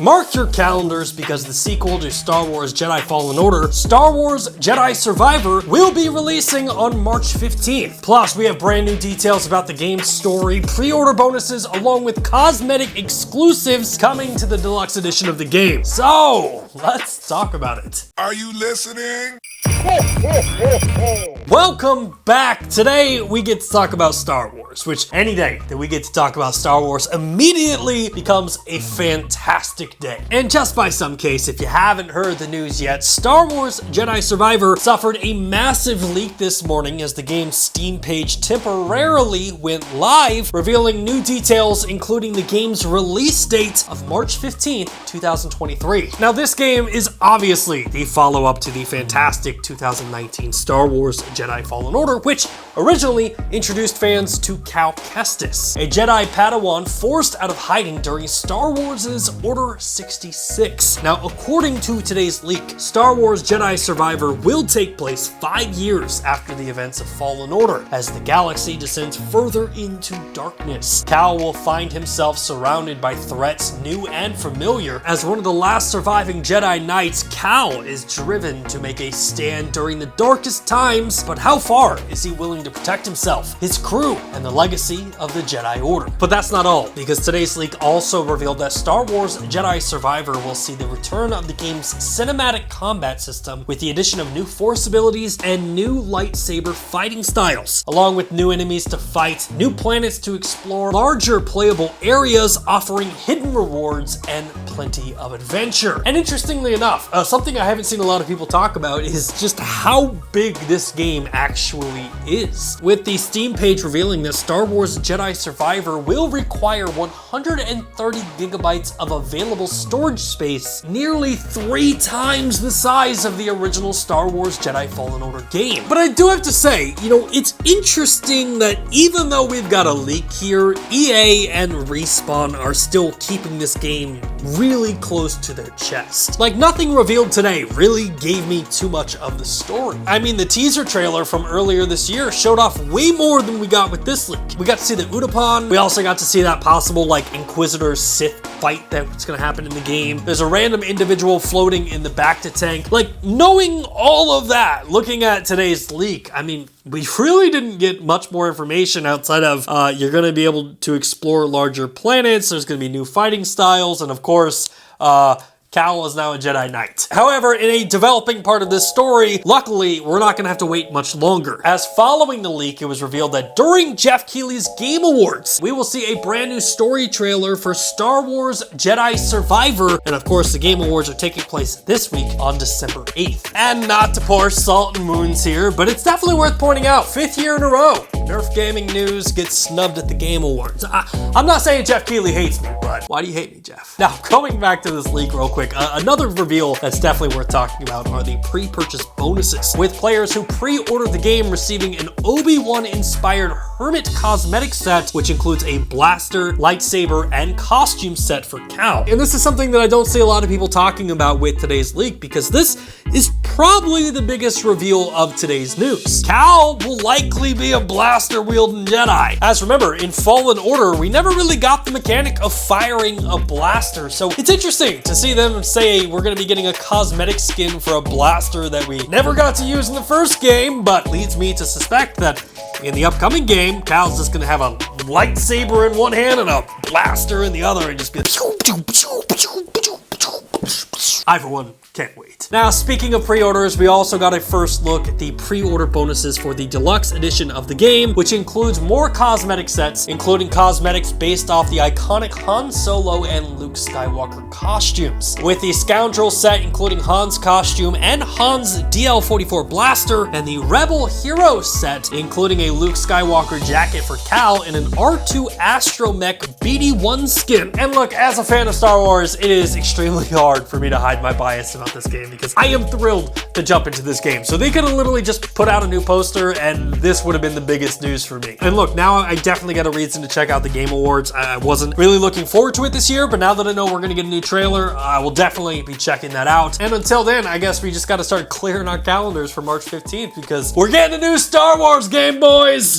Mark your calendars because the sequel to Star Wars Jedi Fallen Order, Star Wars Jedi Survivor, will be releasing on March 15th. Plus, we have brand new details about the game's story, pre-order bonuses, along with cosmetic exclusives coming to the deluxe edition of the game. So, let's talk about it. Are you listening? Welcome back. Today we get to talk about Star Wars, which any day that we get to talk about Star Wars immediately becomes a fantastic day. And just by some case, if you haven't heard the news yet, Star Wars Jedi Survivor suffered a massive leak this morning as the game's Steam page temporarily went live, revealing new details including the game's release date of March 15th, 2023. Now this game is obviously the follow-up to the fantastic 2019 Star Wars Jedi Fallen Order, which originally introduced fans to Cal Kestis, a Jedi Padawan forced out of hiding during Star Wars' Order 66. Now, according to today's leak, Star Wars Jedi Survivor will take place 5 years after the events of Fallen Order, as the galaxy descends further into darkness. Cal will find himself surrounded by threats new and familiar. As one of the last surviving Jedi Knights, Cal is driven to make a stand during the darkest times, but how far is he willing to protect himself, his crew, and the legacy of the Jedi Order? But that's not all, because today's leak also revealed that Star Wars Jedi Survivor will see the return of the game's cinematic combat system with the addition of new force abilities and new lightsaber fighting styles, along with new enemies to fight, new planets to explore, larger playable areas offering hidden rewards, and plenty of adventure. And interestingly enough, something I haven't seen a lot of people talk about is just how big this game actually is, with the Steam page revealing that Star Wars Jedi Survivor will require 130 gigabytes of available storage space, nearly 3 times the size of the original Star Wars Jedi Fallen Order game. But I do have to say, it's interesting that even though we've got a leak here, EA and Respawn are still keeping this game really close to their chest. Like, nothing revealed today really gave me too much of the story. I mean, the teaser trailer from earlier this year showed off way more than we got with this leak. We got to see the Utapau. We also got to see that possible, Inquisitor Sith fight that's gonna happen in the game. There's a random individual floating in the Bacta tank. Knowing all of that, looking at today's leak, I mean, we really didn't get much more information outside of you're gonna be able to explore larger planets, there's gonna be new fighting styles, and of course, Cal is now a Jedi Knight. However, in a developing part of this story, luckily, we're not gonna have to wait much longer, as following the leak, it was revealed that during Jeff Keighley's Game Awards, we will see a brand new story trailer for Star Wars Jedi Survivor, and of course, the Game Awards are taking place this week on December 8th. And not to pour salt and wounds here, but it's definitely worth pointing out, 5th year in a row, Nerf Gaming News gets snubbed at the Game Awards. I'm not saying Jeff Keighley hates me, but why do you hate me, Jeff? Now, going back to this leak real quick, another reveal that's definitely worth talking about are the pre-purchase bonuses, with players who pre-ordered the game receiving an Obi-Wan inspired Hermit cosmetic set, which includes a blaster, lightsaber, and costume set for Cal. And this is something that I don't see a lot of people talking about with today's leak, because this is probably the biggest reveal of today's news. Cal will likely be a blaster-wielding Jedi. As remember, in Fallen Order, we never really got the mechanic of firing a blaster, so it's interesting to see them say we're going to be getting a cosmetic skin for a blaster that we never got to use in the first game, but leads me to suspect that in the upcoming game, Cal's just going to have a lightsaber in one hand and a blaster in the other and just be like, I, for one, can't wait. Now, speaking of pre-orders, we also got a first look at the pre-order bonuses for the deluxe edition of the game, which includes more cosmetic sets, including cosmetics based off the iconic Han Solo and Luke Skywalker costumes, with the Scoundrel set including Han's costume and Han's DL-44 blaster, and the Rebel Hero set including a Luke Skywalker jacket for Cal and an R2 Astromech BD-1 skin. And look, as a fan of Star Wars, it is extremely hard for me to hide my bias about this game, because I am thrilled to jump into this game. So they could have literally just put out a new poster and this would have been the biggest news for me. And look, now I definitely got a reason to check out the Game Awards. I wasn't really looking forward to it this year, but now that I know we're gonna get a new trailer, I will definitely be checking that out. And until then, I guess we just gotta start clearing our calendars for March 15th, because we're getting a new Star Wars game, boys!